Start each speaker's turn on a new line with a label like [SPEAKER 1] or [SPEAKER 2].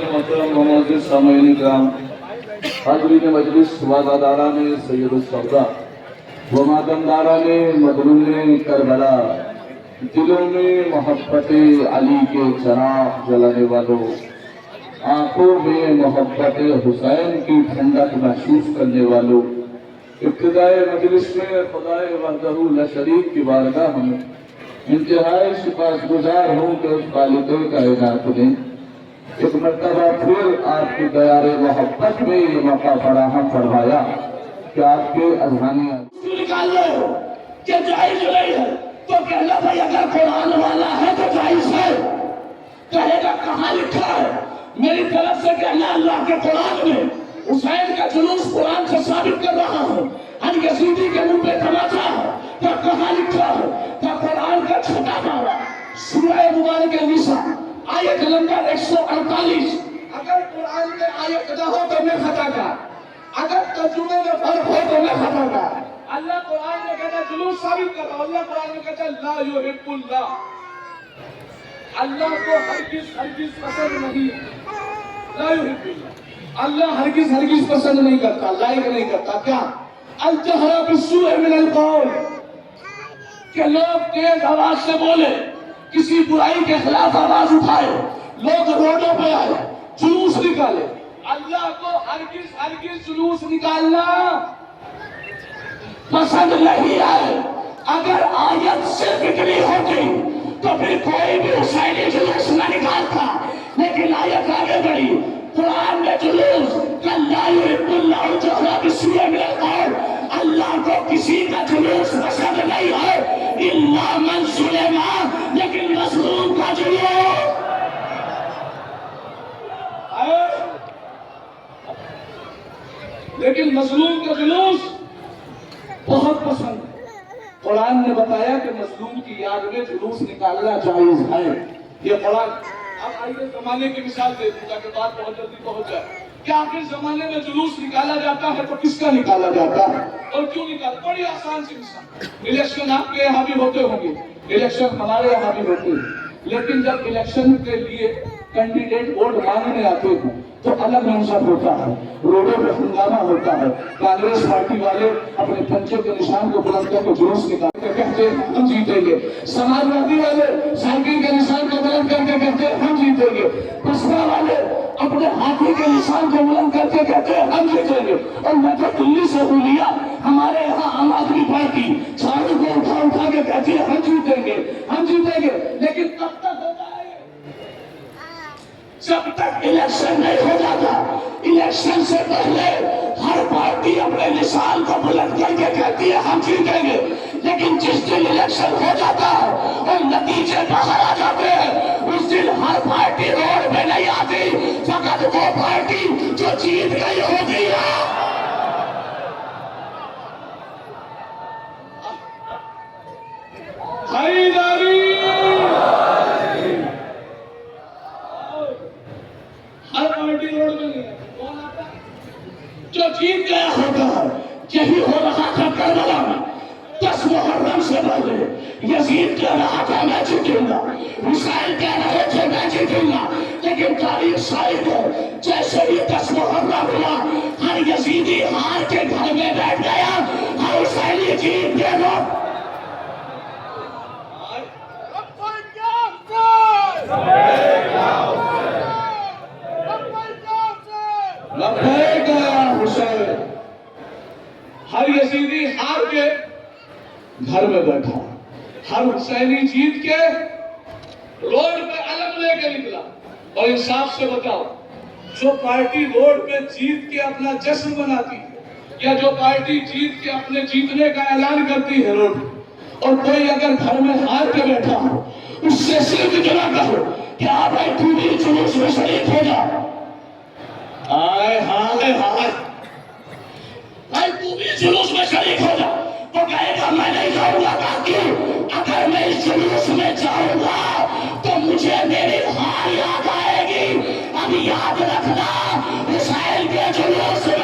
[SPEAKER 1] محترم معزز سامعین کرام، حاضرین مجلس، وعدہ سید السودا و ماتمداران مظلوم کربلا، دلوں میں محبت علی کے چراغ جلانے والوں، آنکھوں میں محبت حسین کی ٹھنڈک محسوس کرنے والوں، ابتدائے مجلس میں خدائے وحدہ لا شریک کی بارگاہ میں انتہائی سپاسگزار ہوں کہ اس خالق کائنات نے ایک مرتبہ پھر آپ کی دیار محبت میں یہ موقع فراہم فرمایا کہ آپ کے اذہانیاں
[SPEAKER 2] نکال لو کہ جائز نہیں ہے تو کہنا بھائی اگر قرآن والا ہے تو جائز ہے، کہے گا کہاں لکھا ہے؟ میری طرف سے کہنا اللہ کے قرآن میں حسین کا جلوس قرآن سے ثابت کر رہا ہوں، ہر یزیدی کے منہ پہ تماچا ہے کہ کہاں لکھا ہے؟ کہ قرآن کا چھوٹا پارا سورہ مبارک النساء آیت نمبر 148، اگر قرآن میں آیت نہ ہو تو میں خطا کا، اگر ترجمے میں فرق ہو تو میں خطا کا۔ اللہ قرآن میں کہتا ہے جلوس ثابت کر رہا، اللہ قرآن میں کہتا ہے لا یحب اللہ، اللہ کو ہرگز پسند نہیں، لا یحب اللہ، اللہ ہرگز پسند نہیں کرتا، لائک نہیں کرتا۔ کیا؟ الجہر بالسوء من القول، کہ لوگ تیز آواز سے بولے، کسی برائی کے خلاف آواز اٹھائے، لوگ روڈوں پہ آئے، جلوس نکالے۔ اللہ کو ہرگز جلوس نکالنا پسند نہیں ہے۔ اگر آیت صرف اتنی ہوتی تو پھر کوئی بھی حسینی جلوس نہ نکالتا، لیکن آیت آگے بڑھی، قرآن میں جلوس لا یحب اللہ الجہر بالسوء من القول، اللہ کو کسی کا جلوس پسند نہیں ہے الا من ظلم، لیکن مظلوم کا جلوس کا جلوس بہت پسند ہے۔ قرآن نے بتایا کہ مظلوم کی یاد میں جلوس نکالنا جائز ہے، یہ قرآن۔ اب آئیے زمانے کی مثال دے دوں تاکہ بات بہت جلدی پہنچ جائے۔ کیا آخر زمانے میں جلوس نکالا جاتا ہے تو کس کا نکالا جاتا ہے اور کیوں نکالا؟ بڑی آسان سی مثال، الیکشن آپ کے یہاں بھی ہوتے ہوں گے، الیکشن ہمارے یہاں بھی ہوتے ہیں، لیکن جب الیکشن کے لیے کینڈیڈیٹ ووٹ مانگنے آتے ہیں تو الگ منظر ہوتا ہے، روڈوں پہ ہنگامہ ہوتا ہے، کانگریس پارٹی والے اپنے پنچے کے نشان کو بلند کر کے جلوس نکال کے کہتے ہیں ہم جیتیں گے، سماجوادی والے سائیکل کے نشان کو بلند کر کے کہتے ہیں ہم جیتیں گے، بسپا والے اپنے ہاتھی کے نشان کو بلند کر کے کہتے ہیں ہم جیتیں گے۔ اور میں تو دلی سے ہوں لیا، ہمارے یہاں عام آدمی پارٹی جھاڑو کو اٹھا کے کہتی ہے ہم جیتیں گے، ہم جیتیں گے، لیکن کب تک ہوتا ہے؟ جب تک الیکشن نہیں ہو جاتا۔ الیکشن سے پہلے ہر پارٹی اپنے نشان کو بلند کر کے کہتی ہے ہم جیتیں گے، لیکن جس دن الیکشن ہو جاتا ہے اور نتیجے باہر آ جاتے ہیں اس دن ہر پارٹی روڈ پہ نہیں آتی، فقط وہ پارٹی جو جیت گئی ہوتی ہے۔ خریداری ہر پارٹی روڈ میں نہیں ہے، کون آتا ہے؟ جو جیت گیا ہوتا ہے۔ یہی ہو رہا تھا کربلا میں، 10 محرم سے پہلے یزید کہہ رہا تھا میں جیتوں گا، حسین کہہ رہے تھے میں جیتوں گا، لیکن تاریخ شاہد ہے جیسے ہی 10 محرم ہوا ہر یزیدی ہار کے گھر میں بیٹھ گیا، ہر حسینی جیت گیا۔ لبیک یا حسین، ہر یزیدی ہار کے گھر میں بیٹھا، ہر حسینی جیت کے روڈ پہ علم لے کے نکلا۔ اور انصاف سے بتاؤ، جو پارٹی روڈ پہ جیت کے اپنا جشن مناتی ہے یا جو پارٹی جیت کے اپنے جیتنے کا اعلان کرتی ہے روڈ پہ، اور کوئی اگر گھر میں ہار کے بیٹھا ہو اس سے صرف اتنا کہو کہ آپ بھائی تو بھی جلوس میں شریک ہو جا، آئے ہائے ہائے بھائی تو بھی جلوس میں شریک ہو جا، تو کہے گا میں نہیں جاؤں گا، تاکہ اگر میں اس جلوس میں جاؤں گا تو مجھے میری ہار یاد آئے گی۔ اب یاد رکھنا حسین کے جلوس میں